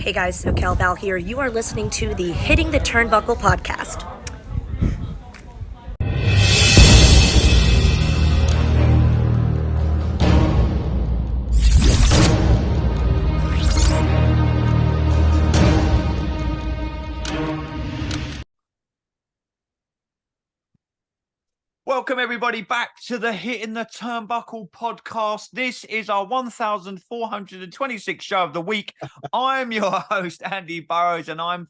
Hey guys, SoCal Val here. You are listening to the Hitting the Turnbuckle podcast. Welcome everybody back to the Hitting the Turnbuckle podcast. This is our 1426th show of the week. I'm your host, Andy Burrows, and I'm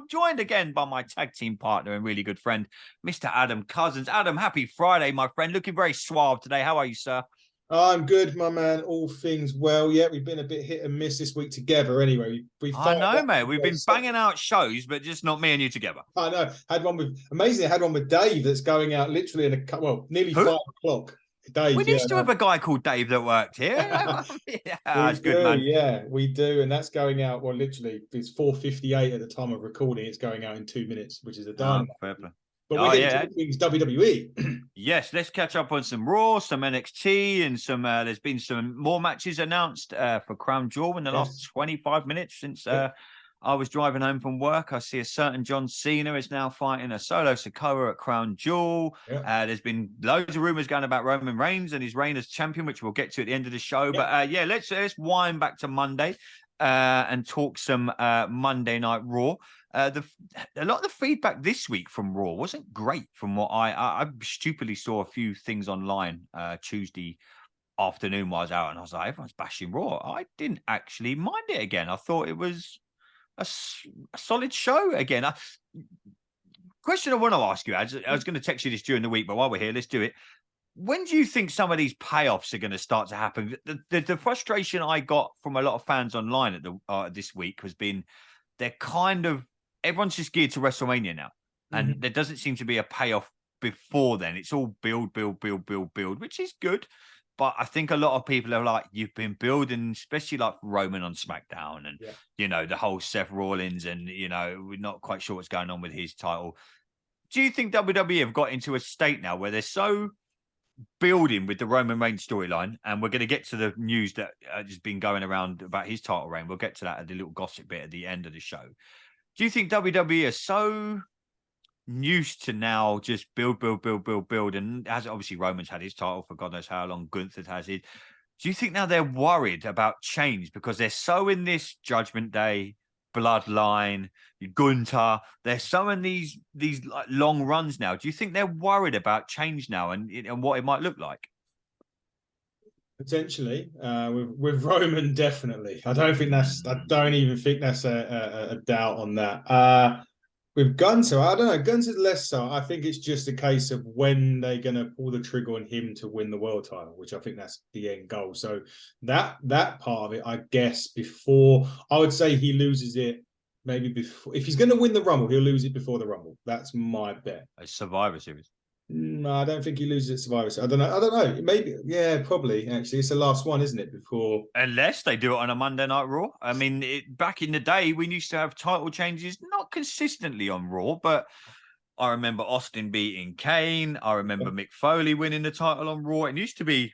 joined again by my tag team partner and really good friend, Mr. Adam Cousins. Adam, happy Friday, my friend. Looking very suave today. How are you, sir? I'm good, my man. All things well. Yeah, we've been a bit hit and miss this week together. Anyway, I know, mate. We've been banging out shows, but just not me and you together. I know. Had one with Dave that's going out literally in nearly 5 o'clock. Dave, we used to have a guy called Dave that worked here. That's good, man. Yeah, we do, and that's going out. Well, literally, it's 4:58 at the time of recording. It's going out in 2 minutes, which is a dime. But we're getting to things WWE. Yes, let's catch up on some Raw, some NXT, and some. There's been some more matches announced for Crown Jewel in the last 25 minutes since I was driving home from work. I see a certain John Cena is now fighting a Solo Sikoa at Crown Jewel. There's been loads of rumors going about Roman Reigns and his reign as champion, which we'll get to at the end of the show. But let's wind back to Monday and talk some Monday Night Raw. A lot of the feedback this week from Raw wasn't great. From what I stupidly saw a few things online Tuesday afternoon while I was out, and I was like, everyone's bashing Raw. I didn't actually mind it again. I thought it was a solid show again. Question I want to ask you, I was going to text you this during the week, but while we're here, let's do it. When do you think some of these payoffs are going to start to happen? The frustration I got from a lot of fans online at this week has been everyone's just geared to WrestleMania now. And there doesn't seem to be a payoff before then. It's all build, which is good. But I think a lot of people are like, you've been building, especially like Roman on SmackDown and, the whole Seth Rollins and, we're not quite sure what's going on with his title. Do you think WWE have got into a state now where they're so building with the Roman Reigns storyline, and we're going to get to the news that has been going around about his title reign. We'll get to that at the little gossip bit at the end of the show. Do you think WWE are so used to now just build, and as obviously Roman's had his title for God knows how long, Gunther has his. Do you think now they're worried about change because they're so in this Judgment Day, Bloodline, Gunther? They're so in these like long runs now. Do you think they're worried about change now and what it might look like? Potentially, with Roman, definitely. I don't even think that's a doubt on that. With Gunther, I don't know. Gunther's less so. I think it's just a case of when they're going to pull the trigger on him to win the world title, which I think that's the end goal. So that part of it, I guess, before I would say he loses it. Maybe before, if he's going to win the Rumble, he'll lose it before the Rumble. That's my bet. A Survivor Series. No, I don't think he loses at Survivor Series. I don't know. Maybe, yeah, probably. Actually, it's the last one, isn't it? Before, unless they do it on a Monday Night Raw. I mean, back in the day, we used to have title changes, not consistently on Raw, but I remember Austin beating Kane. I remember Mick Foley winning the title on Raw. It used to be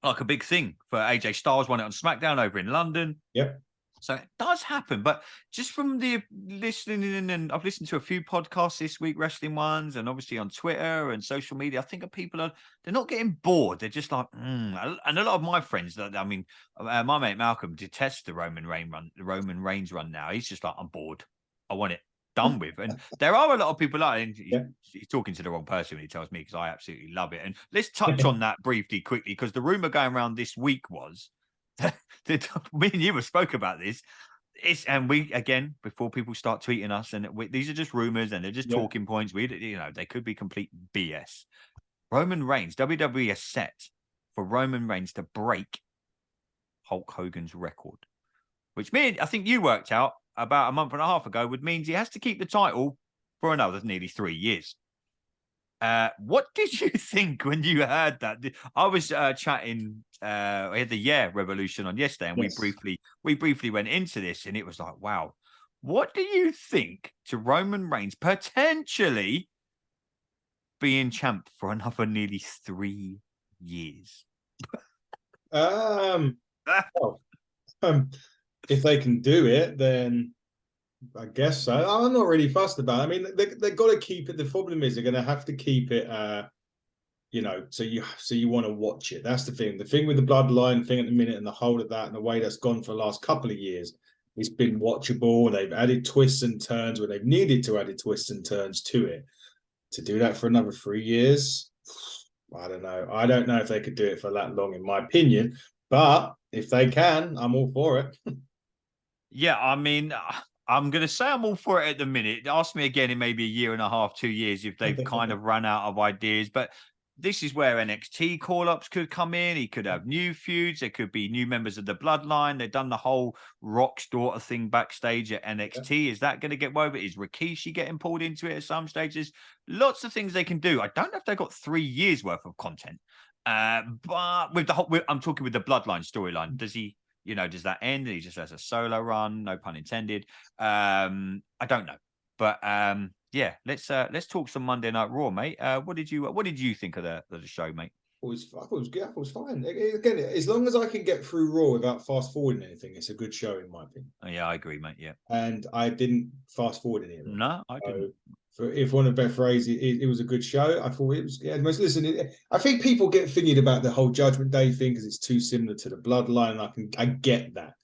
like a big thing for AJ Styles won it on SmackDown over in London. Yep. So it does happen, but just from the listening, and I've listened to a few podcasts this week, wrestling ones, and obviously on Twitter and social media, I think they're not getting bored. They're just like, And a lot of my friends, my mate Malcolm detests the Roman Reigns run now. He's just like, I'm bored. I want it done with. And there are a lot of people like, and he's talking to the wrong person when he tells me, because I absolutely love it. And let's touch on that quickly, because the rumor going around this week was, me and you have spoke about this. And we, again, before people start tweeting us, and these are just rumors and they're just talking points. They could be complete BS. Roman Reigns, WWE is set for Roman Reigns to break Hulk Hogan's record, which I think you worked out about a month and a half ago, would mean he has to keep the title for another nearly 3 years. What did you think when you heard that? I was chatting. We had the Revolution on yesterday, and we briefly went into this, and it was like, wow. What do you think to Roman Reigns potentially being champ for another nearly 3 years? if they can do it, then I guess so. I'm not really fussed about it. I mean, they've got to keep it. The problem is they're going to have to keep it, so you want to watch it. That's the thing. The thing with the bloodline thing at the minute and the whole of that and the way that's gone for the last couple of years, it's been watchable. They've added twists and turns where they've needed to add twists and turns to it. To do that for another 3 years, I don't know. I don't know if they could do it for that long, in my opinion. But if they can, I'm all for it. Yeah, I mean, I'm going to say I'm all for it at the minute. Ask me again in maybe a year and a half, 2 years, if they've kind of run out of ideas. But this is where NXT call-ups could come in. He could have new feuds. There could be new members of the bloodline. They've done the whole Rock's daughter thing backstage at NXT. Yeah. Is that going to get woven? Is Rikishi getting pulled into it at some stages? Lots of things they can do. I don't know if they've got 3 years worth of content. But with the whole, I'm talking with the bloodline storyline. Does he, does that end? And he just has a solo run, no pun intended. I don't know. But yeah, let's talk some Monday Night Raw, mate. What did you think of the show, mate? I thought it was good. I thought it was fine. Again, as long as I can get through Raw without fast forwarding anything, it's a good show in my opinion. Yeah, I agree, mate. Yeah, and I didn't fast forward any of it. No, I didn't. If one of the better phrases, it was a good show. I thought it was. Yeah, listen, I think people get thinking about the whole Judgment Day thing because it's too similar to the Bloodline. I get that.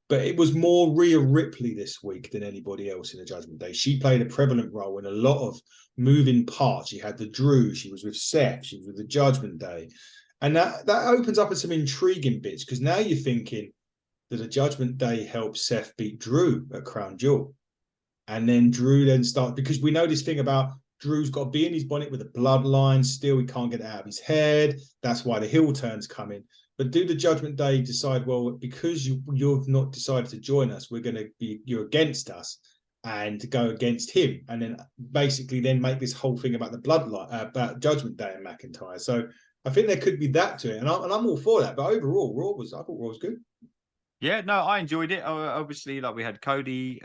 But it was more Rhea Ripley this week than anybody else in the Judgment Day. She played a prevalent role in a lot of moving parts. She had the Drew, she was with Seth, she was with the Judgment Day. And that opens up some intriguing bits because now you're thinking that the Judgment Day helped Seth beat Drew at Crown Jewel. And then Drew then starts, because we know this thing about Drew's got to be in his bonnet with the bloodline. Still, he can't get it out of his head. That's why the heel turns come in. But do the Judgment Day decide, well, because you've not decided to join us, you're against us and go against him. And then basically then make this whole thing about the bloodline, about Judgment Day and McIntyre. So I think there could be that to it. And I'm all for that. But overall, I thought Raw was good. Yeah, no, I enjoyed it. Obviously, like we had Cody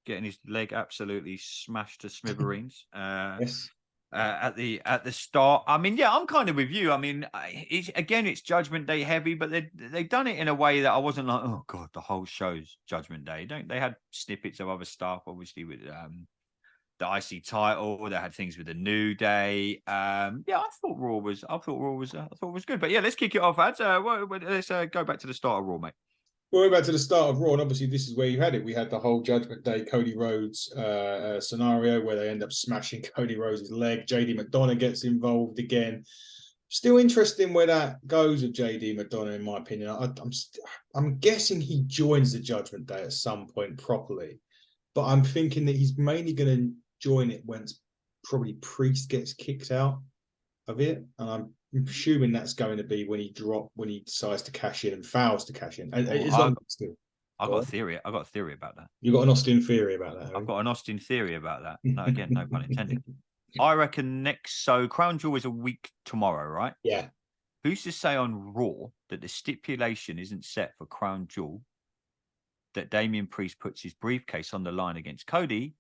getting his leg absolutely smashed to smithereens. Yes. At the start. I mean, yeah, I'm kind of with you. I mean, it's Judgment Day heavy, but they've done it in a way that I wasn't like, oh god, the whole show's Judgment Day. They had snippets of other stuff, obviously with the IC title. They had things with the New Day. Yeah, I thought Raw was good. But yeah, let's kick it off, Ads. Let's go back to the start of Raw, mate. We're back to the start of Raw, and obviously this is where you had it. We had the whole Judgment Day Cody Rhodes scenario where they end up smashing Cody Rhodes' leg. JD McDonough gets involved again. Still interesting where that goes with JD McDonough, in my opinion. I'm guessing he joins the Judgment Day at some point properly, but I'm thinking that he's mainly going to join it once probably Priest gets kicked out of it, and I'm assuming that's going to be when he decides to cash in and fails to cash in. I've got a theory. I've got a theory about that. You got an Austin theory about that? I've got an Austin theory about that. No, again, no pun intended. I reckon so Crown Jewel is a week tomorrow, right? Yeah. Who's to say on Raw that the stipulation isn't set for Crown Jewel that Damian Priest puts his briefcase on the line against Cody,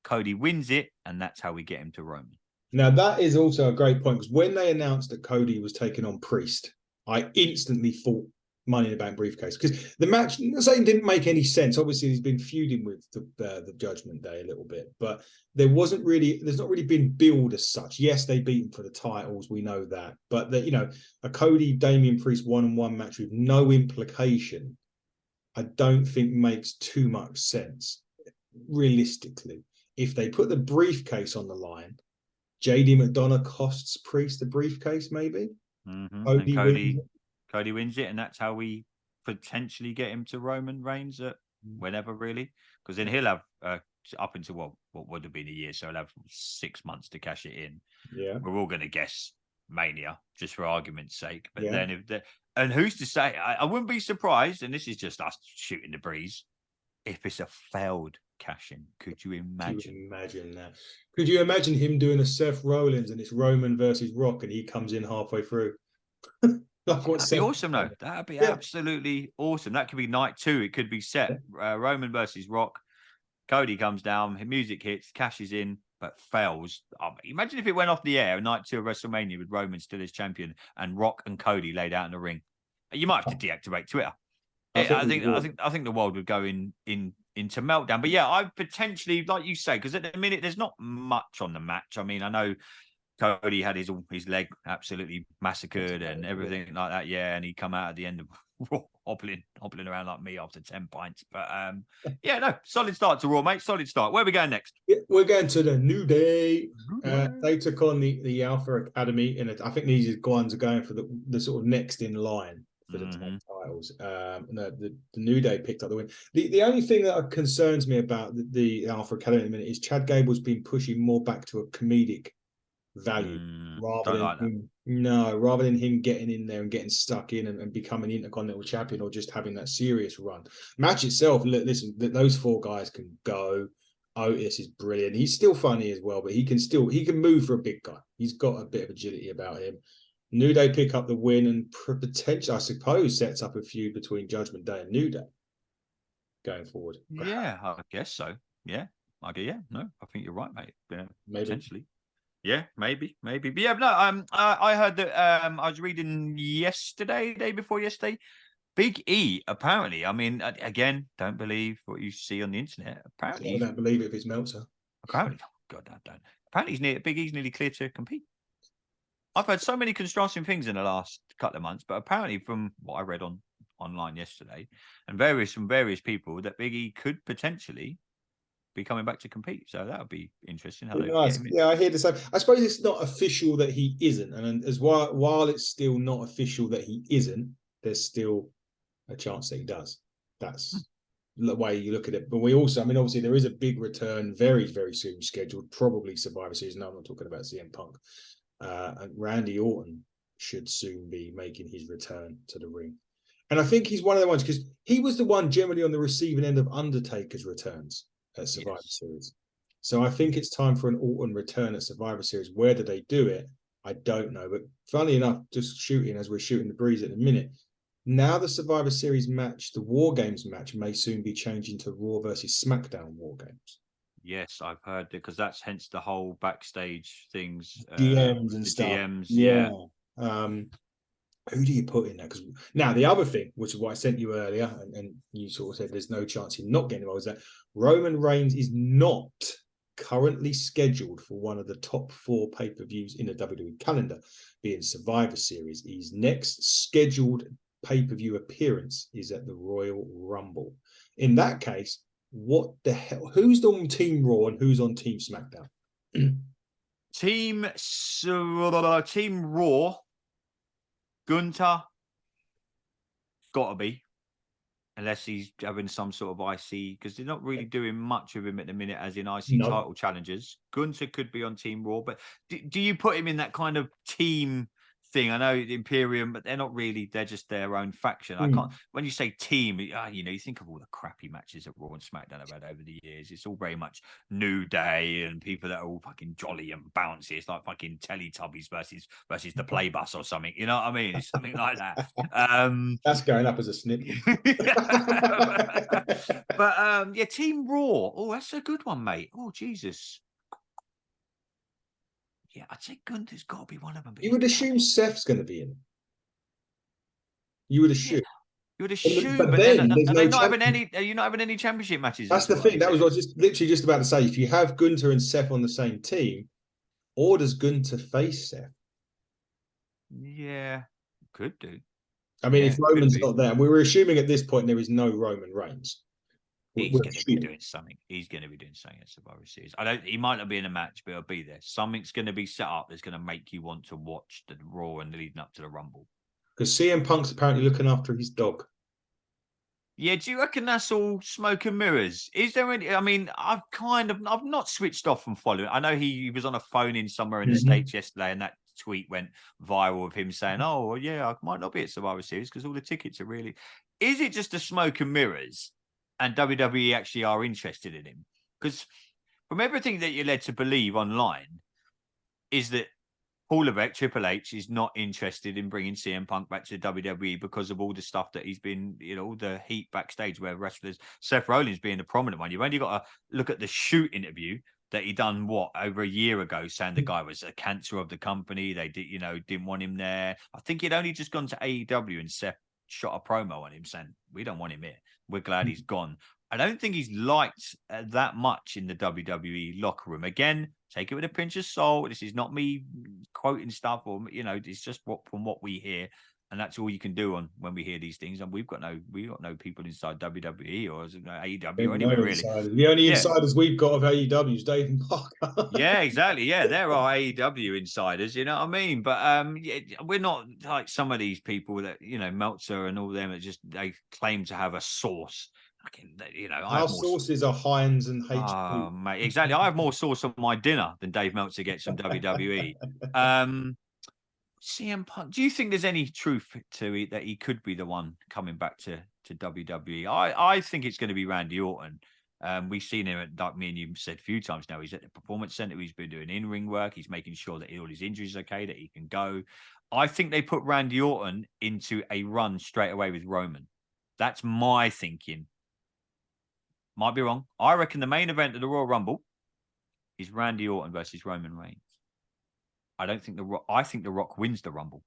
Cody wins it, and that's how we get him to Roman? Now, that is also a great point, because when they announced that Cody was taking on Priest, I instantly thought Money in the Bank briefcase, because the match, I'm not saying it didn't make any sense. Obviously, he's been feuding with the Judgment Day a little bit, but there's not really been build as such. Yes, they beat him for the titles, we know that, but a Cody Damian Priest one-on-one match with no implication, I don't think makes too much sense realistically. If they put the briefcase on the line, JD McDonough costs Priest the briefcase, maybe. Mm-hmm. Cody wins it, and that's how we potentially get him to Roman Reigns at whenever, really. Because then he'll have up until what would have been a year, so he'll have 6 months to cash it in. Yeah, we're all going to guess Mania just for argument's sake. But then and who's to say? I wouldn't be surprised, and this is just us shooting the breeze, if it's a failed cash-in. Could you imagine that? Could you imagine him doing a Seth Rollins and it's Roman versus Rock and he comes in halfway through? That'd be awesome, though. That'd be absolutely awesome. That could be night 2. It could be set Roman versus Rock. Cody comes down, music hits, cashes in, but fails. Imagine if it went off the air night 2 of WrestleMania with Roman still as champion and Rock and Cody laid out in the ring. You might have to deactivate Twitter. I think the world would go into meltdown. But yeah, I potentially, like you say, because at the minute there's not much on the match. I mean, I know Cody had his leg absolutely massacred and everything like that. Yeah, and he come out at the end of Raw hobbling around like me after 10 pints. But yeah, no, solid start to Raw, mate. Solid start. Where are we going next? Yeah, we're going to the New Day. They took on the Alpha Academy, and I think these ones are going for the sort of next in line for the top titles. The New Day picked up the win. The only thing that concerns me about the Alpha Academy at the minute is Chad Gable's been pushing more back to a comedic value rather than him getting in there and getting stuck in and becoming Intercontinental Champion or just having that serious run. Match itself, listen, those 4 guys can go. Otis is brilliant. He's still funny as well, but he can move for a big guy. He's got a bit of agility about him. New Day pick up the win and potentially, I suppose, sets up a feud between Judgment Day and New Day going forward. Yeah, I guess so. Yeah, I think you're right, mate. Yeah, maybe. Potentially. Yeah, maybe. But yeah, no. I heard that. I was reading day before yesterday. Big E, apparently. I mean, again, don't believe what you see on the internet. Apparently, I don't believe it if it's Meltzer. Apparently, God, I don't. Apparently, Big E's nearly clear to compete. I've heard so many contrasting things in the last couple of months, but apparently, from what I read online yesterday, and from various people, that Big E could potentially be coming back to compete. So that would be interesting. Nice. Yeah, I hear the same. I suppose it's not official that he isn't, and as while it's still not official that he isn't, there's still a chance that he does. That's the way you look at it. But we also, I mean, obviously there is a big return very, very soon scheduled, probably Survivor Series. No, I'm not talking about CM Punk. And Randy Orton should soon be making his return to the ring. And I think he's one of the ones, because he was the one generally on the receiving end of Undertaker's returns at Survivor Series. So I think it's time for an Orton return at Survivor Series. Where do they do it? I don't know. But funny enough, just shooting as we're shooting the breeze at the minute, now the Survivor Series match, the War Games match, may soon be changing to Raw versus SmackDown War Games. Yes, I've heard that, because that's hence the whole backstage things. DMs and stuff. GMs, yeah. Who do you put in there? Because now the other thing, which is what I sent you earlier, and you sort of said there's no chance he's not getting involved, is that Roman Reigns is not currently scheduled for one of the top 4 pay-per-views in the WWE calendar, being Survivor Series. His next scheduled pay-per-view appearance is at the Royal Rumble. In that case, what the hell? Who's on Team Raw and who's on Team SmackDown? Team Raw, Gunther, gotta be, unless he's having some sort of IC, because they're not really doing much of him at the minute, as in IC title challenges. Gunther could be on Team Raw, but do you put him in that kind of team thing? I know Imperium, but they're not really. They're just their own faction. I can't. When you say team, you think of all the crappy matches that Raw and SmackDown have had over the years. It's all very much New Day and people that are all fucking jolly and bouncy. It's like fucking Teletubbies versus the Playbus or something. You know what I mean? It's something like that. That's going up as a snip. But yeah, Team Raw. Oh, that's a good one, mate. Oh, Jesus. Yeah, I'd say Gunther's got to be one of them. You would assume Seth's going to be in. You would assume. You would assume, but then are you not having any championship matches? That's the thing. That was what I was just about to say. If you have Gunther and Seth on the same team, or does Gunther face Seth? Yeah, could do. I mean, if Roman's not there, we were assuming at this point there is no Roman Reigns. He's going to be doing something. He's going to be doing something at Survivor Series. He might not be in a match, but he'll be there. Something's going to be set up that's going to make you want to watch the Raw and leading up to the Rumble. Because CM Punk's apparently looking after his dog. Yeah, do you reckon that's all smoke and mirrors? Is there any? I mean, I've not switched off from following. I know he was on a phone in somewhere in the States yesterday, and that tweet went viral of him saying, "Oh, well, yeah, I might not be at Survivor Series because all the tickets are really." Is it just a smoke and mirrors? And WWE actually are interested in him? Because from everything that you're led to believe online, is that Paul Levesque, Triple H, is not interested in bringing CM Punk back to the WWE because of all the stuff that he's been, all the heat backstage where wrestlers, Seth Rollins being the prominent one. You've only got to look at the shoot interview that he done, over a year ago, saying the guy was a cancer of the company. They didn't want him there. I think he'd only just gone to AEW and Seth shot a promo on him saying, we don't want him here. We're glad he's gone. I don't think he's liked that much in the WWE locker room. Again, take it with a pinch of salt. This is not me quoting stuff, or it's just from what we hear, and that's all you can do on when we hear these things. And we've got no people inside WWE or AEW or anywhere really. The only insiders we've got of AEW is Dave and Parker. Yeah, exactly. Yeah, there are AEW insiders. You know what I mean? But we're not like some of these people that Meltzer and all them that just they claim to have a source. Our sources are Heinz and HP. Oh, mate, exactly. I have more sauce on my dinner than Dave Meltzer gets from WWE. CM Punk, do you think there's any truth to it that he could be the one coming back to WWE? I think it's going to be Randy Orton. We've seen him, like me and you said a few times now, he's at the Performance Center. He's been doing in-ring work. He's making sure that all his injuries are okay, that he can go. I think they put Randy Orton into a run straight away with Roman. That's my thinking. Might be wrong. I reckon the main event of the Royal Rumble is Randy Orton versus Roman Reigns. I don't think I think The Rock wins the Rumble.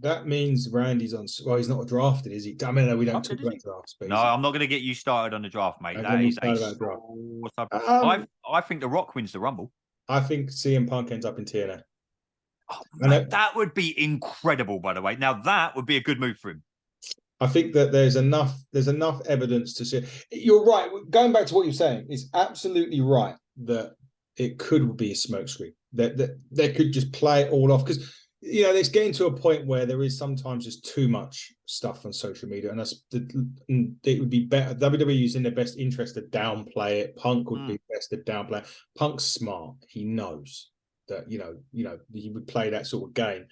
That means Randy's on. Well, he's not drafted, is he? I mean, we don't talk about drafts. No, I'm not going to get you started on the draft, mate. That is I think The Rock wins the Rumble. I think CM Punk ends up in TNA. Oh, mate, that would be incredible, by the way. Now that would be a good move for him. I think that there's enough evidence to see. You're right. Going back to what you're saying, it's absolutely right that it could be a smokescreen. That they could just play it all off because it's getting to a point where there is sometimes just too much stuff on social media, and it would be better. WWE is in their best interest to downplay it. Punk would be best to downplay it. Punk's smart. He knows that he would play that sort of game.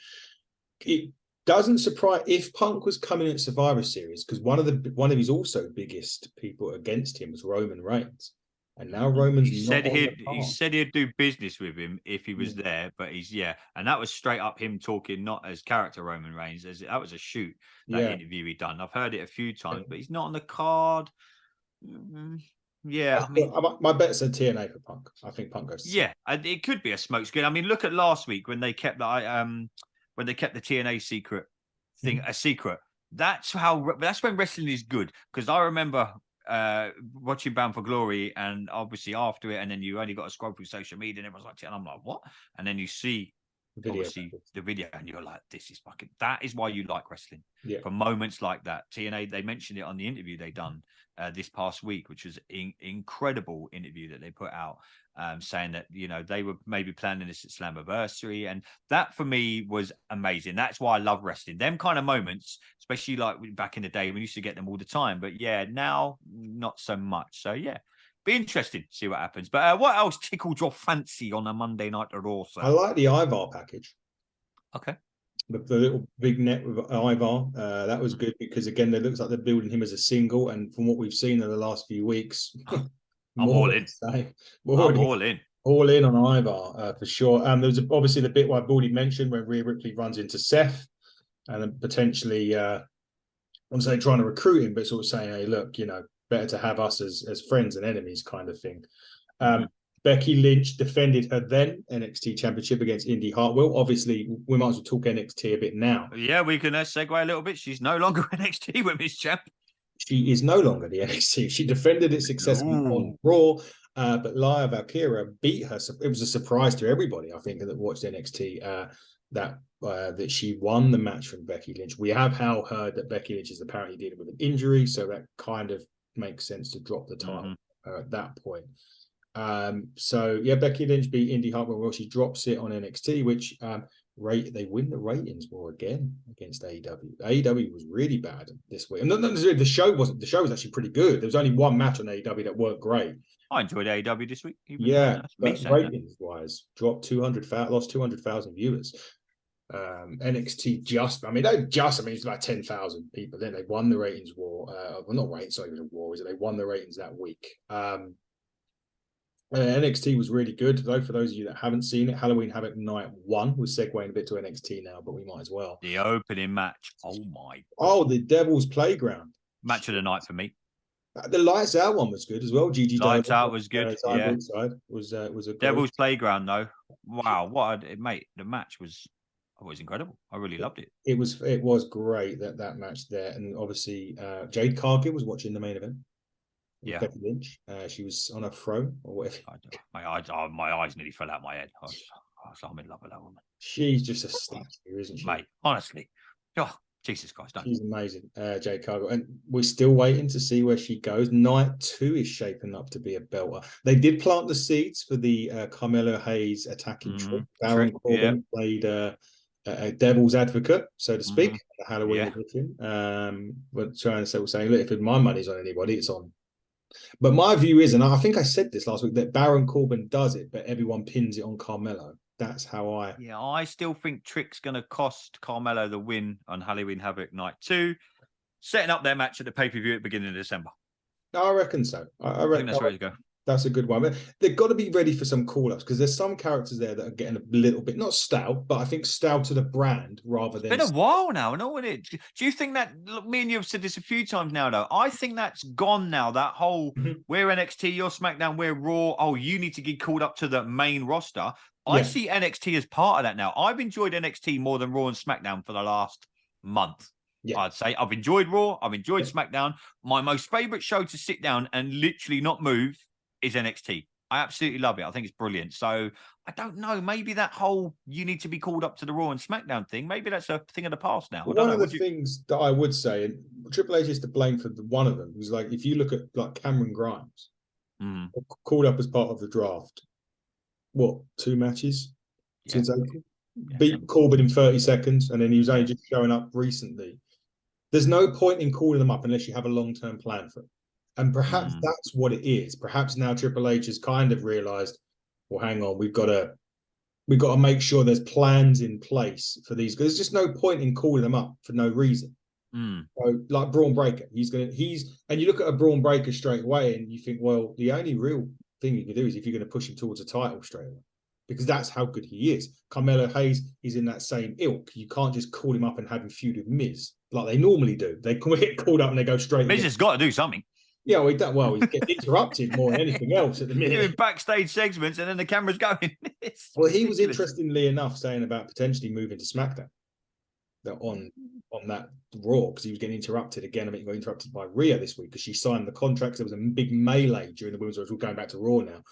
It doesn't surprise if Punk was coming at Survivor Series because one of his also biggest people against him was Roman Reigns. And now Roman's he said he'd do business with him if he was there, but and that was straight up him talking not as character Roman Reigns, that was a shoot, that interview he done. I've heard it a few times, but he's not on the card. Yeah, I mean, my bet's a TNA for Punk. I think Punk goes. It could be a smokescreen. I mean, look at last week when they kept the TNA secret thing a secret. That's when wrestling is good, because I remember watching Bound for Glory, and obviously after it, and then you only got to scroll through social media and everyone's like, and I'm like, what? And then you see the video and you're like, this is fucking, that is why you like wrestling. For moments like that. TNA, they mentioned it on the interview they done this past week, which was incredible interview that they put out, saying that they were maybe planning this at Slammiversary, and that for me was amazing. That's why I love wrestling. Them kind of moments, especially like back in the day, we used to get them all the time, but now not so much. So be interesting to see what happens. But what else tickled your fancy on a Monday night at Raw? I like the Ivar package. Okay. The little big net with Ivar, that was good because again, it looks like they're building him as a single, and from what we've seen in the last few weeks, I'm all in. I'm all in. All in on Ivar for sure. There was obviously the bit I've already mentioned where Rhea Ripley runs into Seth, and then potentially, I'm saying trying to recruit him, but sort of saying, "Hey, look, better to have us as friends and enemies," kind of thing. Becky Lynch defended her then NXT Championship against Indi Hartwell. Obviously, we might as well talk NXT a bit now. Yeah, we can segue a little bit. She's no longer NXT Women's Champ. She is no longer the NXT. She defended it successfully on Raw, but Lyra Valkyria beat her. It was a surprise to everybody, I think, that watched NXT that she won the match from Becky Lynch. We have heard that Becky Lynch is apparently dealing with an injury, so that kind of makes sense to drop the title at that point. Becky Lynch beat Indi Hartwell. Well, she drops it on NXT, which they win the ratings war again against AEW. AEW was really bad this week, and the show wasn't. The show was actually pretty good. There was only one match on AEW that weren't great. I enjoyed AEW this week. But ratings wise, dropped 200,000, lost 200,000 viewers. NXT it's like 10,000 people. Then they won the ratings war. Not ratings, not even a war. They won the ratings that week. NXT was really good, though. For those of you that haven't seen it, Halloween Havoc Night 1. We're segueing a bit to NXT now, but we might as well. The opening match. Oh my! The Devil's Playground match of the night for me. The Lights Out one was good as well. Gigi Lights Out was good. Was a Devil's Playground though. Wow, mate! The match was it was incredible. I really loved it. It was great that match there, and obviously Jade Cargill was watching the main event. Yeah, Becky Lynch. She was on a throne or whatever. My eyes nearly fell out my head. I'm in love with that woman. She's just a statue, isn't she? Mate, honestly. Oh, Jesus Christ. She's amazing, Jade Cargill. And we're still waiting to see where she goes. Night 2 is shaping up to be a belter. They did plant the seeds for the Carmelo Hayes attacking trick. Baron Corbin played a devil's advocate, so to speak, the Halloween edition. We're trying to say, saying, look, if my money's on anybody, it's on. But my view is, and I think I said this last week, that Baron Corbin does it, but everyone pins it on Carmelo. That's how I... Yeah, I still think Trick's going to cost Carmelo the win on Halloween Havoc Night 2, setting up their match at the pay-per-view at the beginning of December. I reckon so. I reckon that's where to go. That's a good one. But they've got to be ready for some call-ups because there's some characters there that are getting a little bit, not stout, but I think stout to the brand rather than... It's been a while now, isn't it? Do you think that, look, me and you have said this a few times now, though, I think that's gone now, that whole, we're NXT, you're SmackDown, we're Raw, oh, you need to get called up to the main roster. I see NXT as part of that now. I've enjoyed NXT more than Raw and SmackDown for the last month. I'd say I've enjoyed Raw, I've enjoyed SmackDown. My most favorite show to sit down and literally not move is NXT. I absolutely love it. I think it's brilliant. So I don't know. Maybe that whole you need to be called up to the Raw and SmackDown thing, maybe that's a thing of the past now. One of the things that I would say, and Triple H is to blame for one of them, was like, if you look at like Cameron Grimes, called up as part of the draft, what, 2 matches since April? Beat Corbin in 30 seconds, and then he was only just showing up recently. There's no point in calling them up unless you have a long-term plan for it. And perhaps that's what it is. Perhaps now Triple H has kind of realized, well, hang on, we've got to make sure there's plans in place for these. Because there's just no point in calling them up for no reason. So, like Braun Breaker, and you look at a Braun Breaker straight away, and you think, well, the only real thing you can do is if you're going to push him towards a title straight away, because that's how good he is. Carmelo Hayes is in that same ilk. You can't just call him up and have him feud with Miz like they normally do. They get called up and they go straight. Miz has got to do something. Yeah, well, he's getting interrupted more than anything else at the minute. Doing backstage segments and then the camera's going. Well, he was interestingly enough saying about potentially moving to SmackDown on that Raw because he was getting interrupted again. I mean, he got interrupted by Rhea this week because she signed the contracts. There was a big melee during the Women's Raw. We're going back to Raw now.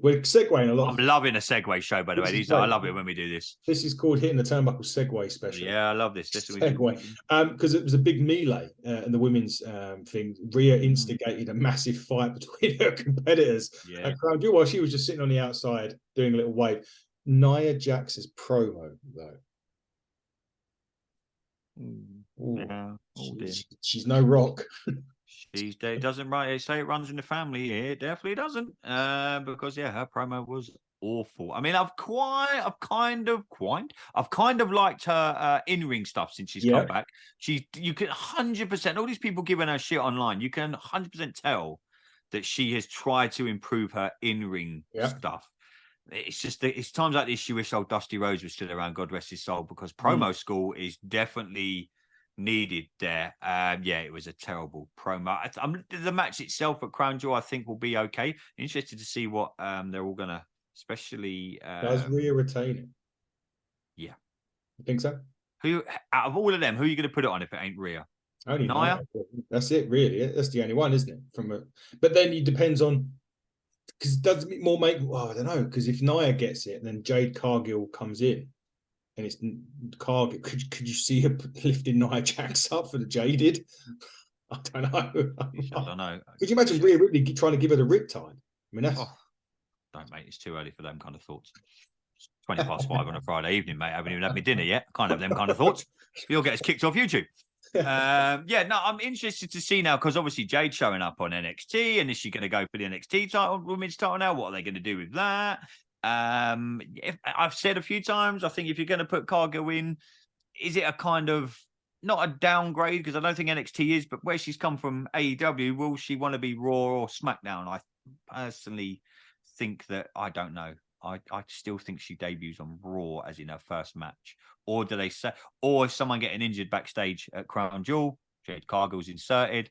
We're segueing a lot. I'm loving a segue show, by the way. I love it when we do this. This is called Hitting the Turnbuckle Segue Special. Yeah, I love this. Segue. Because it was a big melee in the women's thing. Rhea instigated a massive fight between her competitors. At Crown Jewel while she was just sitting on the outside doing a little wave. Nia Jax's promo, though. She's no Rock. It doesn't say it runs in the family. It definitely doesn't. Because her promo was awful. I mean, I've kind of liked her in-ring stuff since she's come back. You can 100%. All these people giving her shit online. You can 100% tell that she has tried to improve her in-ring stuff. It's just it's times like this she wish old Dusty Rhodes was still around, God rest his soul, because promo school is definitely needed there. It was a terrible promo. The match itself at Crown Jewel I think will be okay. Interested to see what they're all gonna, especially does Rhea retain it? Yeah, you think so? Who out of all of them, who are you gonna put it on if it ain't Rhea? Only Nia. That's it, really. That's the only one, isn't it? But then it depends on, because does it more make? Well, I don't know. Because if Nia gets it, and then Jade Cargill comes in, and it's Cargill, could you see her lifting Nia Jax up for the Jaded? I don't know. Could you imagine Rhea Ripley trying to give her the riptide? I mean, that's don't, mate. It's too early for them kind of thoughts. It's 5:20 on a Friday evening, mate. I haven't even had my dinner yet. Can't have them kind of thoughts. You'll get us kicked off YouTube. I'm interested to see now, because obviously Jade's showing up on NXT, and is she going to go for the NXT title, women's title now? What are they going to do with that? I've said a few times, I think if you're going to put Cargill in, is it a kind of, not a downgrade, because I don't think NXT is, but where she's come from AEW, will she want to be Raw or SmackDown? I personally think that, I don't know. I still think she debuts on Raw as in her first match. Or do they say, or is someone getting injured backstage at Crown Jewel, Jade Cargill's inserted,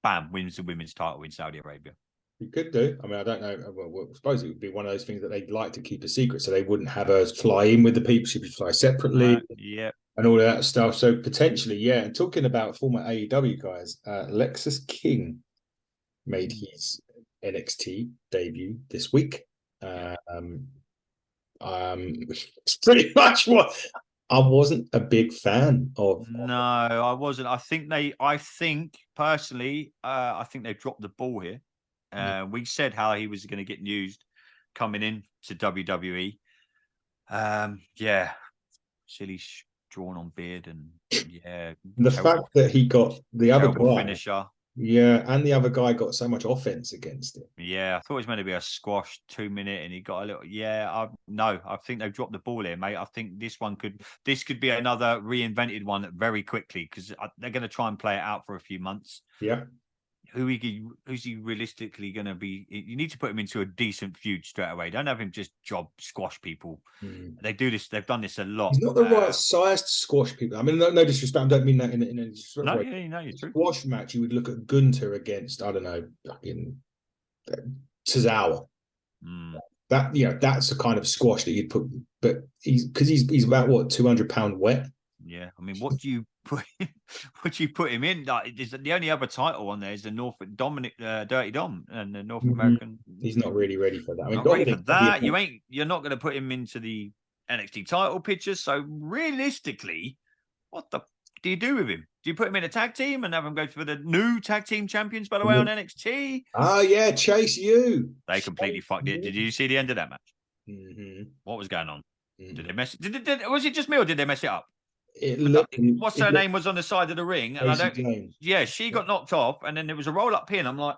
bam, wins the women's title in Saudi Arabia. You could do. I mean, I don't know. Well, I suppose it would be one of those things that they'd like to keep a secret, so they wouldn't have her fly in with the people. She would fly separately, Yeah. and all of that stuff. So potentially, yeah. And talking about former AEW guys, Lexus King made his NXT debut this week. It's pretty much what I wasn't a big fan of. No, I wasn't. I think personally, I think they've dropped the ball here. We said how he was going to get used coming in to WWE. Yeah, silly drawn on beard and the fact that he got the other guy finisher. Yeah, and the other guy got so much offense against it. Yeah, I thought it was meant to be a squash 2-minute, and he got a little. Yeah, I think they've dropped the ball here, mate. I think this could be another reinvented one very quickly because they're going to try and play it out for a few months. Yeah. Who's he realistically going to be? You need to put him into a decent feud straight away. Don't have him just squash people. They do this. They've done this a lot. He's not the right size to squash people. I mean, no disrespect. I don't mean that in a disrespect. No, yeah, you're true. Squash match, you would look at Gunter against, I don't know, fucking Tozawa. That's the kind of squash that you'd put. But he's about what 200-pound wet. Yeah, I mean, what do you put him in? Like, the only other title on there is the Dirty Dom and the North American. He's not really ready for that. I mean, not ready for that. You're not going to put him into the NXT title picture. So realistically, what the do you do with him? Do you put him in a tag team and have him go for the new tag team champions, by the way, on NXT? Oh yeah, Chase U. They completely fucked it. Did you see the end of that match? What was going on? Did they mess? Was it just me or did they mess it up? What's her name was on the side of the ring, and she got knocked off, and then there was a roll-up pin. I'm like,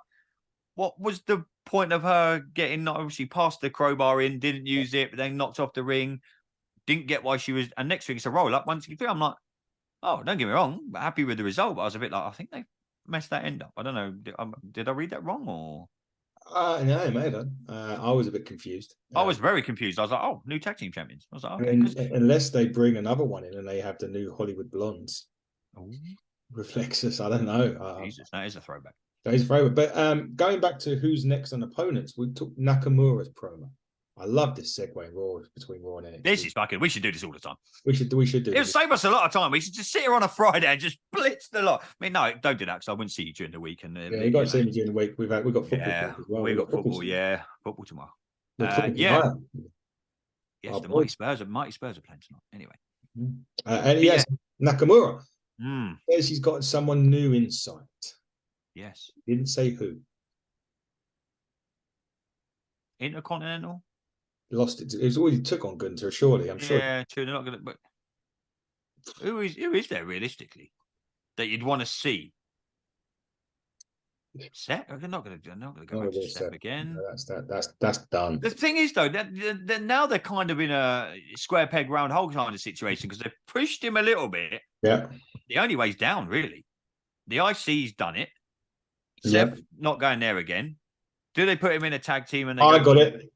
what was the point of her getting obviously past the crowbar in, didn't use it, but then knocked off the ring, didn't get why she was, and next thing it's a roll-up, 1, 2, 3. I'm like, oh, don't get me wrong, but happy with the result, but I was a bit like, I think they messed that end up. I don't know, did I read that wrong or? No, maybe. I was a bit confused. I was very confused. I was like, "Oh, new tag team champions." I was like, "Okay." Unless they bring another one in and they have the new Hollywood Blondes with Lexus, I don't know. Jesus, that is a throwback. That is a throwback. But going back to who's next on opponents, we took Nakamura's promo. I love this segue between Raw and NXT. This is fucking. We should do this all the time. We should do. It'll save us a lot of time. We should just sit here on a Friday and just blitz the lot. I mean, no, don't do that because I wouldn't see you during the week. And you got to see me during the week. We've got football as well. We've got football. Yeah, football tomorrow. Yes, the Mighty Spurs are playing tonight. Anyway, and yes, Nakamura says he's got someone new in sight. Yes, didn't say who. Intercontinental. Lost it. It was already took on Gunter, surely. I'm sure. Yeah, true. They're not going to. But who is there realistically that you'd want to see? Seth? They're not going to go back to Seth again. No, that's done. The thing is, though, that now they're kind of in a square peg round hole kind of situation because they've pushed him a little bit. Yeah. The only way's down, really. The IC's done it. Seth not going there again. Do they put him in a tag team? And I got it.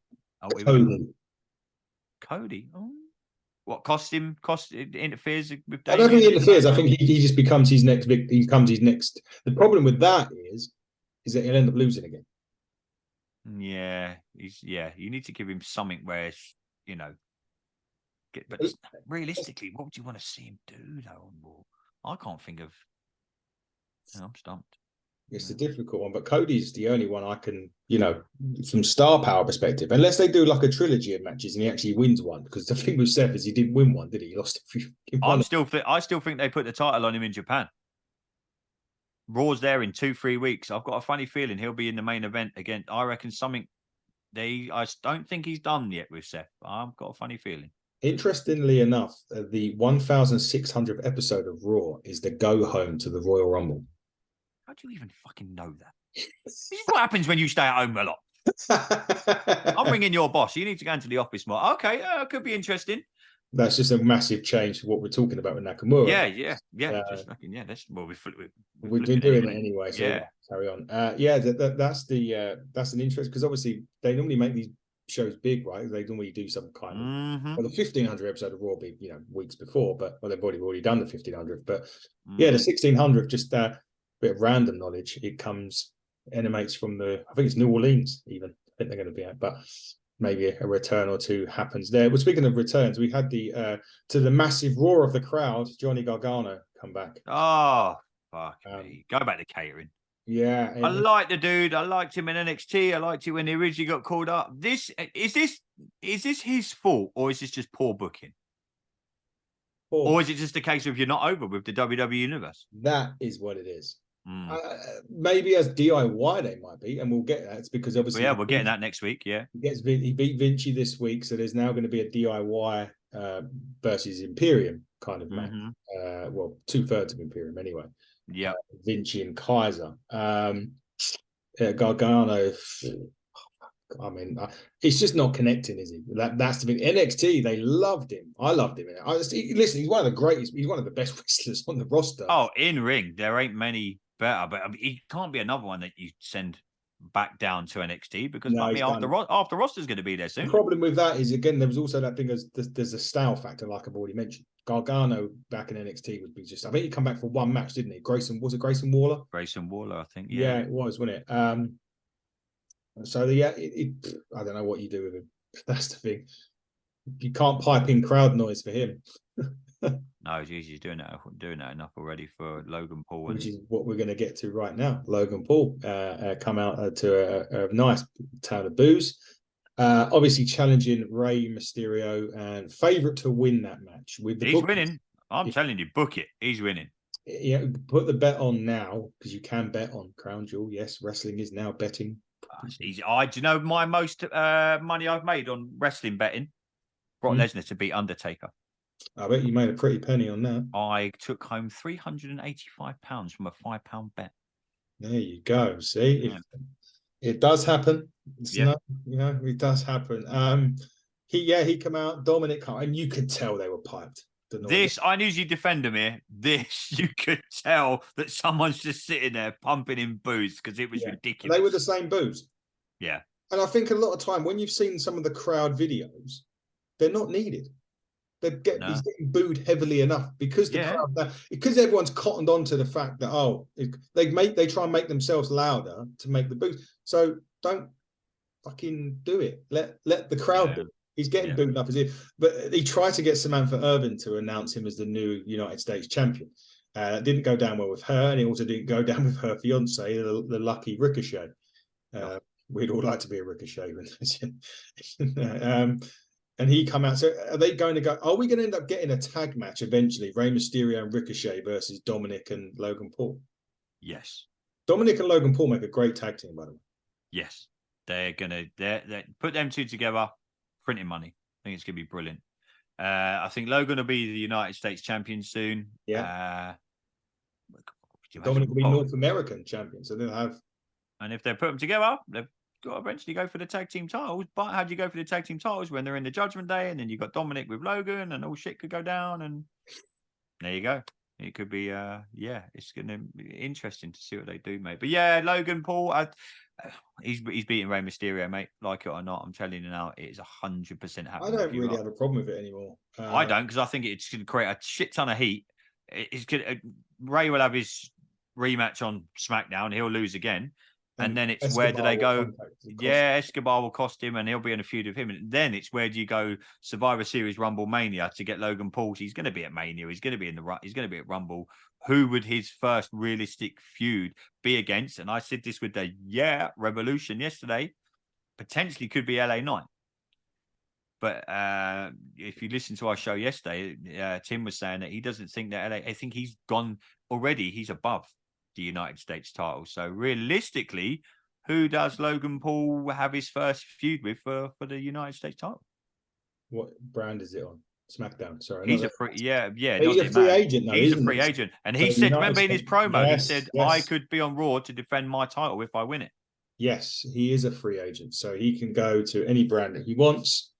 Cody. Oh. What cost interferes with Damian? I don't think he interferes. I think he just becomes his next big. He becomes his next. The problem with that is that he'll end up losing again. Yeah, you need to give him something where but realistically, what would you want to see him do though on Raw? I can't think of. I'm stumped. It's a difficult one, but Cody's the only one I can, from star power perspective, unless they do like a trilogy of matches and he actually wins one. Because the thing with Seth is he didn't win one, did he? He lost a few. I still think they put the title on him in Japan. Raw's there in 2-3 weeks. I've got a funny feeling he'll be in the main event again. I reckon something. I don't think he's done yet with Seth. I've got a funny feeling. Interestingly enough, the 1,600th episode of Raw is the go home to the Royal Rumble. How do you even fucking know that? This is what happens when you stay at home a lot. I'm ringing your boss. You need to go into the office more. Okay, could be interesting. That's just a massive change to what we're talking about with Nakamura. Yeah. That's we've been doing it anyway. So carry on. That's an interest because obviously they normally make these shows big, right? They normally do some kind of. Well, the 1,500 episode of Raw will be weeks before, but they've already done the 1,500. But the 1,600 just. Bit of random knowledge. It comes emanates from I think it's New Orleans even. I think they're going to be at, but maybe a return or two happens there. Well, speaking of returns, we had to the massive roar of the crowd, Johnny Gargano come back. Oh, fuck me. Go back to catering. Yeah. I like the dude. I liked him in NXT. I liked it when he originally got called up. Is this his fault, or is this just poor booking? Or is it just a case of you're not over with the WWE Universe? That is what it is. Maybe as DIY they might be, and we'll get that. It's because obviously, we're getting that next week. Yeah, he beat Vinci this week, so there's now going to be a DIY versus Imperium kind of match. Well, 2/3 of Imperium anyway. Yeah, Vinci and Kaiser. Gargano. I mean, it's just not connecting, is he? That's the thing. NXT, they loved him. I loved him. Listen, he's one of the greatest. He's one of the best wrestlers on the roster. Oh, in ring, there ain't many better, but I mean, he can't be another one that you send back down to NXT because half the roster's going to be there soon. The problem with that is, again, there was also that thing as there's a style factor, like I've already mentioned. Gargano back in NXT would be just. I think he come back for one match, didn't he? Grayson Waller? Grayson Waller, I think. Yeah, it was, wasn't it? So yeah, I don't know what you do with him. That's the thing. You can't pipe in crowd noise for him. No, he's doing that enough already for Logan Paul, which is what we're going to get to right now. Logan Paul come out to a nice town of booze, obviously challenging Rey Mysterio and favorite to win that match. He's winning. I'm telling you, book it. He's winning. Yeah, put the bet on now because you can bet on Crown Jewel. Yes, wrestling is now betting. Do you know my most money I've made on wrestling betting? Brock Lesnar to beat Undertaker. I bet you made a pretty penny on that. I took home £385 from a £5 bet. There you go. See, it does happen. It does happen. He come out, Dominic, and you could tell they were piped. I knew you'd defend him here. You could tell that someone's just sitting there pumping in booze because it was ridiculous. They were the same booze. Yeah. And I think a lot of time when you've seen some of the crowd videos, they're not needed. He's getting booed heavily enough because because everyone's cottoned on to the fact that they try and make themselves louder to make the booze. So don't fucking do it. Let the crowd do it. He's getting booed enough as if, but he tried to get Samantha Irvin to announce him as the new United States champion. It didn't go down well with her, and it also didn't go down with her fiance, the lucky Ricochet. We'd all like to be a Ricochet. And he come out. So are they going to go? Are we going to end up getting a tag match eventually? Rey Mysterio and Ricochet versus Dominic and Logan Paul. Yes. Dominic and Logan Paul make a great tag team, by the way. Yes. They're put them two together, printing money. I think it's going to be brilliant. I think Logan will be the United States champion soon. Yeah. Dominic will be North American champion. So they'll have. And if they put them together, they've got to eventually go for the tag team titles. But how do you go for the tag team titles when they're in the Judgment Day, and then you've got Dominic with Logan, and all shit could go down, and there you go. It could be, it's going to be interesting to see what they do, mate. But yeah, Logan Paul, he's beating Rey Mysterio, mate. Like it or not, I'm telling you now, it is 100% happening. I don't really have a problem with it anymore. I don't, because I think it's going to create a shit ton of heat. Rey will have his rematch on SmackDown. He'll lose again. And then it's Escobar, where do they go? Escobar will cost him, and he'll be in a feud with him. And then it's where do you go? Survivor Series, Rumble, Mania to get Logan Paul. He's going to be at Mania. He's going to be he's going to be at Rumble. Who would his first realistic feud be against? And I said this with the Revolution yesterday. Potentially could be LA Knight. But if you listen to our show yesterday, Tim was saying that he doesn't think that LA. I think he's gone already. He's above the United States title. So realistically, who does Logan Paul have his first feud with for the United States title? What brand is it on? SmackDown. Sorry, he's a free, He's a free agent now. He's a free agent, and he said, remember in his promo, he said, "I could be on Raw to defend my title if I win it." Yes, he is a free agent, so he can go to any brand that he wants.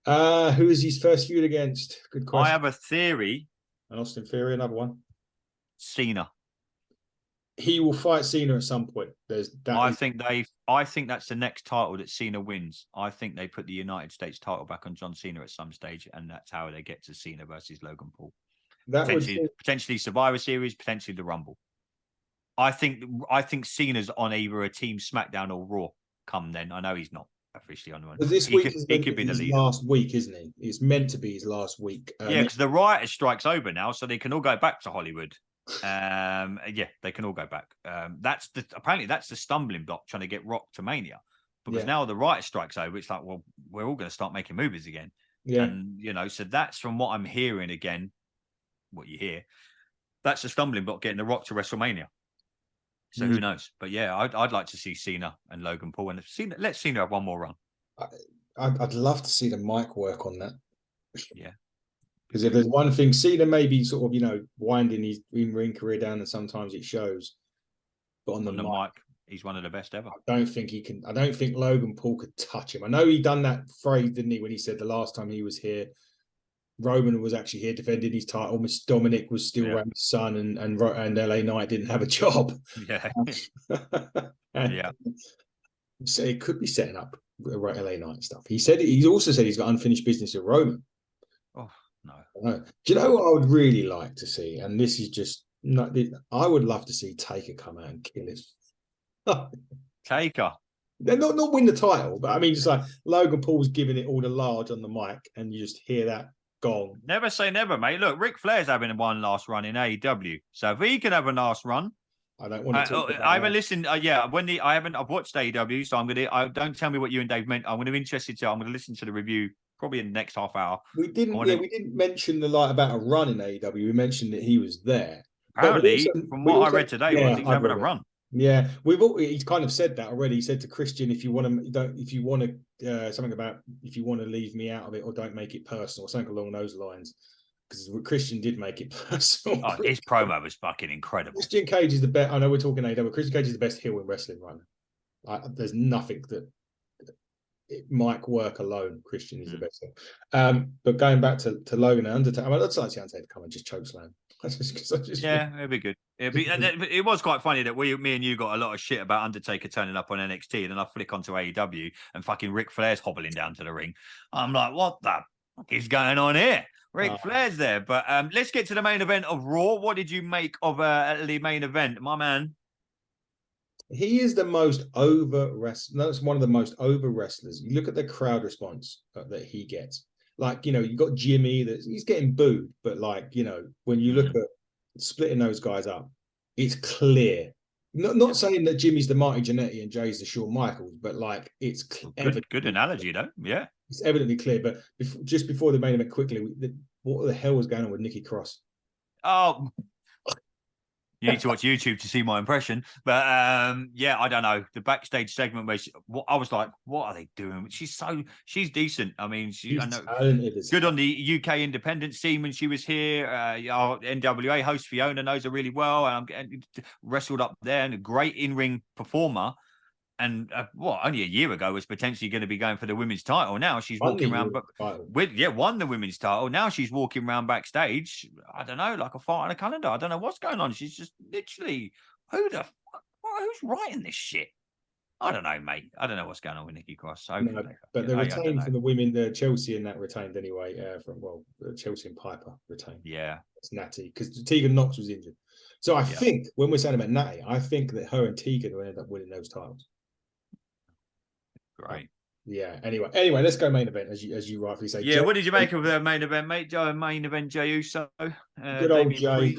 Who is his first feud against? Good question. I have a theory. And Austin Theory, another one. Cena. He will fight Cena at some point. I think that's the next title that Cena wins. I think they put the United States title back on John Cena at some stage, and that's how they get to Cena versus Logan Paul. Potentially Survivor Series, potentially the Rumble. I think Cena's on either a Team SmackDown or Raw. Come then, I know he's not officially on one. But this He week could, is he meant to could be be the his leader. last week, isn't he? It's meant to be his last week. Yeah, because the writer strike's over now, so they can all go back to Hollywood. Yeah, they can all go back. Apparently that's the stumbling block trying to get Rock to Mania, because now the writer strike's over. It's like, well, we're all going to start making movies again. Yeah, and so that's from what I'm hearing again. What you hear, that's a stumbling block getting the Rock to WrestleMania. So who knows? But yeah, I'd like to see Cena and Logan Paul, and let Cena have one more run. I'd love to see the mic work on that. Yeah, because if there's one thing, Cena may be sort of winding his in-ring career down, and sometimes it shows. But on the mic, he's one of the best ever. I don't think he can. I don't think Logan Paul could touch him. I know he done that phrase, didn't he, when he said the last time he was here, Roman was actually here defending his title. Miss Dominic was still around his son, and LA Knight didn't have a job. Yeah, yeah. So it could be setting up LA Knight stuff. He's also said he's got unfinished business with Roman. Oh no! Do you know what I would really like to see? And this is just not. I would love to see Taker come out and kill him. Taker. They're not win the title, but I mean, just like Logan Paul's giving it all the large on the mic, and you just hear that gong. Never say never, mate. Look, Ric Flair's having one last run in AEW, so if he can have a last run, I don't want to talk about I haven't listened. I've watched AEW, so don't tell me what you and Dave meant. I'm going to be interested to. I'm going to listen to the review probably in the next half hour. We didn't mention the light about a run in AEW. We mentioned that he was there. Apparently, from what I read today, he's having a run. Yeah, he's kind of said that already. He said to Christian, if you want to something about if you want to leave me out of it or don't make it personal, something along those lines. Because Christian did make it personal. Oh, his promo was fucking incredible. Christian Cage is the best. I know we're talking AEW. Christian Cage is the best heel in wrestling right now. There's nothing that it might work alone. Christian is the best heel. But going back to Logan and Undertaker, I'd like to see Undertaker come and just chokeslam. Yeah, it'd be good. It was quite funny that me and you got a lot of shit about Undertaker turning up on NXT, and then I flick onto AEW and fucking Ric Flair's hobbling down to the ring. I'm like, what the fuck is going on here? Ric Flair's there. But let's get to the main event of Raw. What did you make of the main event, my man? He is the most over wrestler. That's one of the most over wrestlers. You look at the crowd response that he gets. Like, you got Jimmy, he's getting booed, but when you look at splitting those guys up, it's clear. Not saying that Jimmy's the Marty Jannetty and Jay's the Shawn Michaels, but it's good analogy though. Yeah, it's evidently clear. But just before the main event, quickly, what the hell was going on with Nikki Cross? Oh, you need to watch YouTube to see my impression. But yeah, I don't know. The backstage segment where I was like, what are they doing? She's decent. I mean, I know, good on the UK independent scene when she was here. Our NWA host Fiona knows her really well. And wrestled up there and a great in-ring performer. And only a year ago was potentially going to be going for the women's title. Now she's walking around, won the women's title. Now she's walking around backstage. I don't know, like a fart on a calendar. I don't know what's going on. She's just literally, who's writing this shit? I don't know, mate. I don't know what's going on with Nikki Cross. But they're retained from the women. The Chelsea and that retained anyway. Chelsea and Piper retained. Yeah, it's Natty because Tegan Knox was injured. So I think when we're saying about Natty, I think that her and Tegan will end up winning those titles. Great. Yeah. Anyway, let's go main event as you rightfully say. Yeah. What did you make of the main event, mate? Main event, Jey Uso. Good old Jey.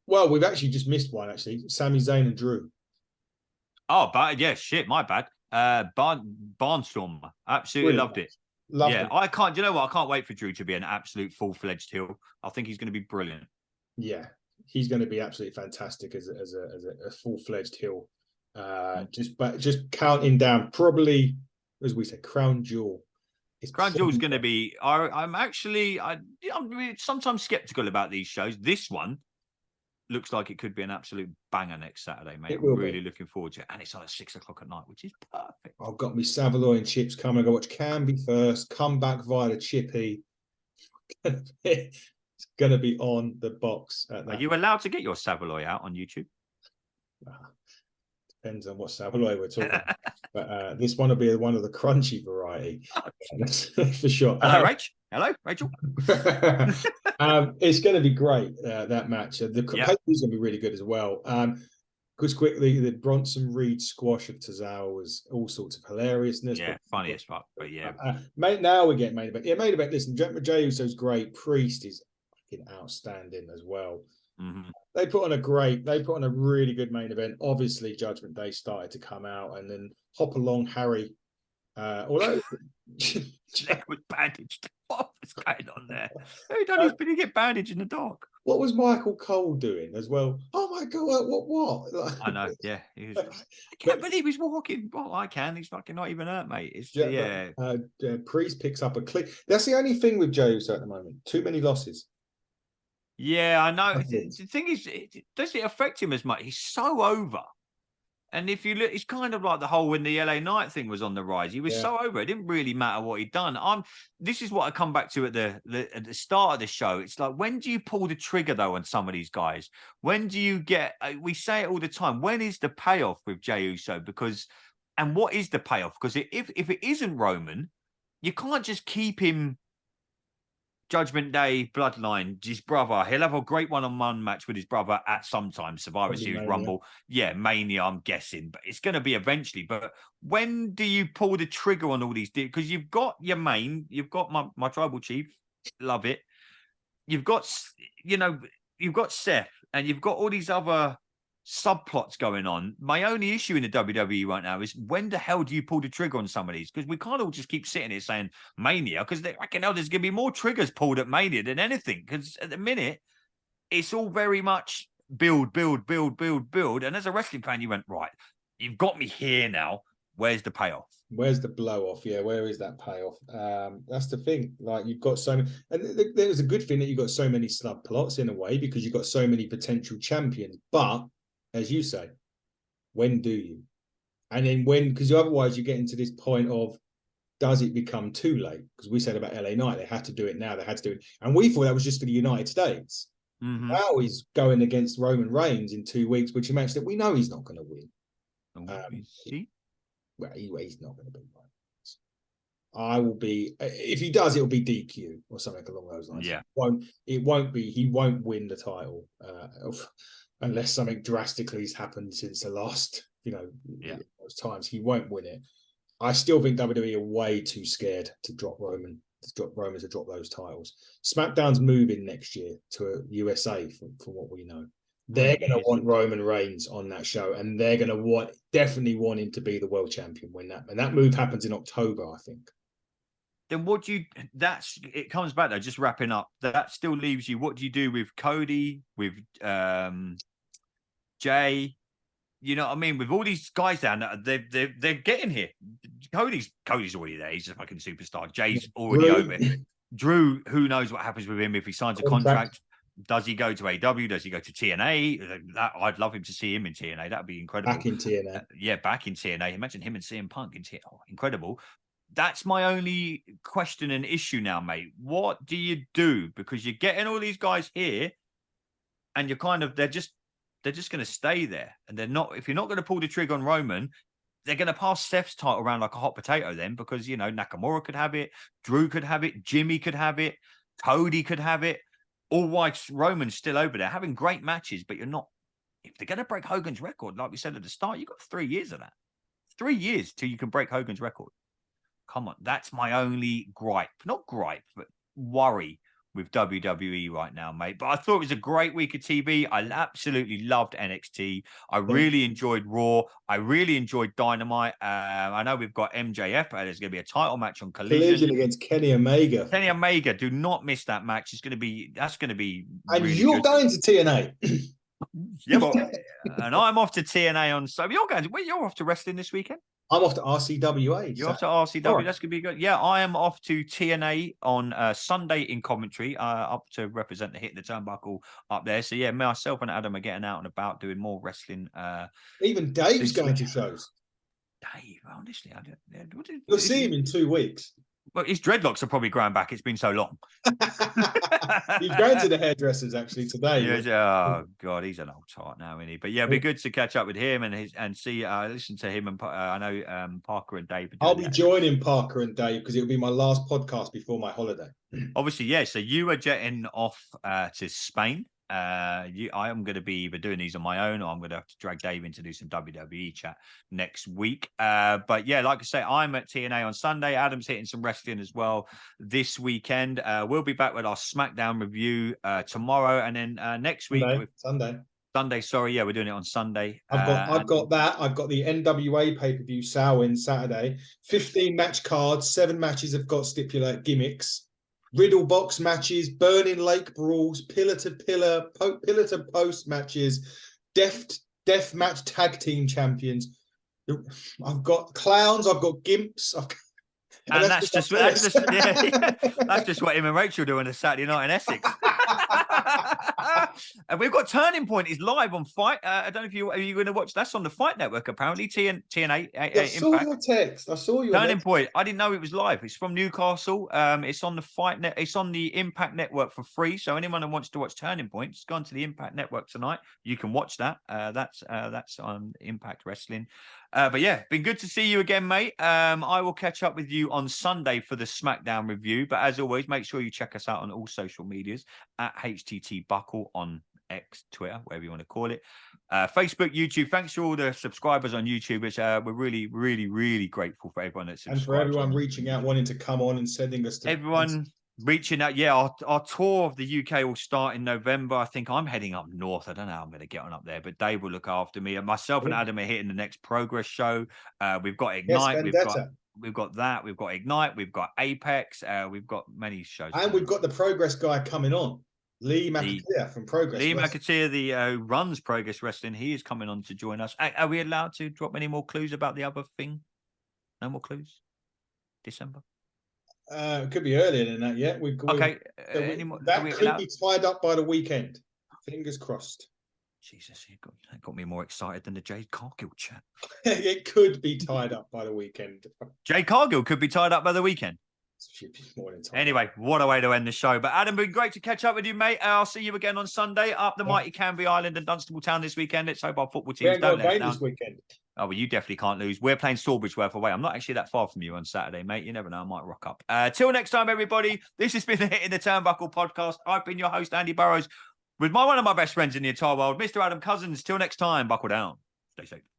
Well, we've actually just missed one. Actually, Sami Zayn and Drew. Oh, but yeah, shit, my bad. Barnstormer, absolutely loved it. Loved it. I can't. You know what? I can't wait for Drew to be an absolute full-fledged heel. I think he's going to be brilliant. Yeah, he's going to be absolutely fantastic as a full-fledged heel. Just counting down, probably as we said, Crown Jewel. Crown Jewel's going to be. I'm sometimes skeptical about these shows. This one looks like it could be an absolute banger next Saturday, mate. I'm really looking forward to it, and it's on at 6 o'clock at night, which is perfect. I've got me Savoy and chips coming. I go watch Canby first. Come back via the Chippy. It's going to be on the box. Are you allowed to get your Savoy out on YouTube? Depends on what Samurai we're talking about. But this one will be one of the crunchy variety. For sure. Hello, Rach. Hello, Rachel. It's going to be great, that match. The pay is going to be really good as well. Because quickly, the Bronson Reed squash of Tozawa was all sorts of hilariousness. Yeah, funny as fuck. But yeah, now we get main event. Yeah, main event. Listen, Jey Uso's great. Priest is fucking outstanding as well. Mm-hmm. They put on a really good main event. Obviously, Judgment Day started to come out, and then Hop Along Harry. Although leg was bandaged. What was going on there? Who done his bit to get bandaged in the dark? What was Michael Cole doing as well? Oh my god, what? I know, yeah. He was, I can't believe he's walking. Well, I can. He's fucking not even hurt, mate. It's Priest picks up a clip. That's the only thing with Jey Uso at the moment. Too many losses. Yeah, I know. The thing is, does it affect him as much? He's so over. And if you look, it's kind of like the whole when the LA Knight thing was on the rise. He was so over. It didn't really matter what he'd done. This is what I come back to at the start of the show. It's like, when do you pull the trigger though on some of these guys? When do you get? We say it all the time. When is the payoff with Jey Uso? And what is the payoff? Because if it isn't Roman, you can't just keep him. Judgment Day, Bloodline, his brother. He'll have a great one-on-one match with his brother at some time. Survivor Series, Rumble. Yeah, Mania, I'm guessing. But it's going to be eventually. But when do you pull the trigger on all these? Because you've got your main. You've got my tribal chief. Love it. You've got, you've got Seth. And you've got all these other subplots going on. My only issue in the WWE right now is, when the hell do you pull the trigger on some of these? Because we can't all just keep sitting here saying Mania, because I reckon there's going to be more triggers pulled at Mania than anything. Because at the minute, it's all very much build. And as a wrestling fan, you went, right, you've got me here now. Where's the payoff? Where's the blow off? Yeah, where is that payoff? That's the thing. Like, you've got so many, and there's a good thing that you've got so many subplots in a way, because you've got so many potential champions. But as you say, when do you? And then when, because otherwise you get into this point of, does it become too late? Because we said about LA Knight, they had to do it now, they had to do it. And we thought that was just for the United States. Mm-hmm. Now he's going against Roman Reigns in 2 weeks, which is a match that we know he's not going to win. Well, he's not going to beat Reigns. I will be, if he does, it'll be DQ or something along those lines. Yeah. He won't win the title. Unless something drastically has happened since the last, those times, he won't win it. I still think WWE are way too scared to drop Roman, to drop those titles. SmackDown's moving next year to USA, from what we know. They're going to want Roman Reigns on that show, and they're going to definitely want him to be the world champion when that move happens in October, I think. Then it comes back though, just wrapping up, that still leaves you, what do you do with Cody, with Jay, you know what I mean, with all these guys down there, they're getting here. Cody's already there, he's a fucking superstar. Jay's already over. Drew, who knows what happens with him if he signs a contract. Does he go to AW? Does he go to TNA? I'd love him to see him in TNA. That'd be incredible. Back in TNA. Back in TNA. Imagine him and CM Punk in TNA. Oh, incredible. That's my only question and issue now, mate. What do you do? Because you're getting all these guys here, and you're they're just going to stay there. And they're not, if you're not going to pull the trigger on Roman, they're going to pass Seth's title around like a hot potato then, because, Nakamura could have it, Drew could have it, Jimmy could have it, Cody could have it. All whilst Roman's still over there having great matches, but you're not. If they're going to break Hogan's record, like we said at the start, you've got 3 years of that. 3 years till you can break Hogan's record. Come on, that's my only gripe. Not gripe, but worry with WWE right now, mate. But I thought it was a great week of TV. I absolutely loved NXT. I really enjoyed Raw. I really enjoyed Dynamite. I know we've got MJF. There's going to be a title match on Collision against Kenny Omega. Kenny Omega, do not miss that match. That's going to be. And really you're good. going to TNA. Yeah, and I'm off to TNA on. So you're off to wrestling this weekend. I'm off to RCWA. You're off to RCW. That's going to be good. Yeah, I am off to TNA on Sunday in Coventry, up to represent the Hit the Turnbuckle up there. So, yeah, myself and Adam are getting out and about doing more wrestling. Even Dave's going to shows. Dave, honestly, you'll see him in 2 weeks. Well, his dreadlocks are probably growing back. It's been so long. He's going to the hairdressers actually today. Yeah, oh God, he's an old tart now, isn't he? But yeah, it'd be good to catch up with him and see, listen to him. And I know Parker and Dave. I'll be joining Parker and Dave because it'll be my last podcast before my holiday. Obviously, yeah. So you are jetting off to Spain. I am going to be either doing these on my own or I'm going to have to drag Dave in to do some WWE chat next week. But yeah, like I say, I'm at TNA on Sunday. Adam's hitting some wrestling as well this weekend. We'll be back with our SmackDown review tomorrow, and then next week Sunday. Sorry, yeah, we're doing it on Sunday. I've got that. I've got the NWA pay-per-view Samhain Saturday. 15 match cards. 7 matches have got stipulate gimmicks. Riddle box matches, Burning Lake brawls, pillar to post matches, death match tag team champions. I've got clowns, I've got gimps, and that's just what him and Rachel do on a Saturday night in Essex. And we've got Turning Point is live on Fight. I don't know if are you going to watch. That's on the Fight Network apparently. TNA. I saw your text. I saw your Turning Point. I didn't know it was live. It's from Newcastle. It's on the Fight Net. It's on the Impact Network for free. So anyone who wants to watch Turning Point, just go onto the Impact Network tonight. You can watch that. That's on Impact Wrestling. But yeah, been good to see you again, mate. I will catch up with you on Sunday for the SmackDown review. But as always, make sure you check us out on all social medias at HTT Buckle on X, Twitter, whatever you want to call it. Facebook, YouTube. Thanks to all the subscribers on YouTube. Which we're really, really, really grateful for everyone that's subscribed. And for everyone reaching out, wanting to come on and sending us to everyone. Reaching out, yeah, our tour of the UK will start in November. I think I'm heading up north. I don't know how I'm going to get on up there, but Dave will look after me. And myself and Adam are hitting the next Progress show. We've got Ignite. Yes, we've got that. We've got Ignite. We've got Apex. We've got many shows. And we've got the Progress guy coming on. Lee McIntyre from Progress. Lee McIntyre, the runs Progress Wrestling. He is coming on to join us. Are we allowed to drop any more clues about the other thing? No more clues? December? It could be earlier than that yet. That could be tied up by the weekend. Fingers crossed. Jesus, that got me more excited than the Jade Cargill chat. It could be tied up by the weekend. Jade Cargill could be tied up by the weekend. Anyway, what a way to end the show. But Adam, been great to catch up with you, mate. I'll see you again on Sunday up the mighty Canby Island and Dunstable Town this weekend. Let's hope our football teams don't let us down. This weekend. Oh, well, you definitely can't lose. We're playing Sawbridgeworth away. I'm not actually that far from you on Saturday, mate. You never know. I might rock up. Till next time, everybody. This has been the Hitting the Turnbuckle podcast. I've been your host, Andy Burrows, with one of my best friends in the entire world, Mr. Adam Cousins. Till next time, buckle down. Stay safe.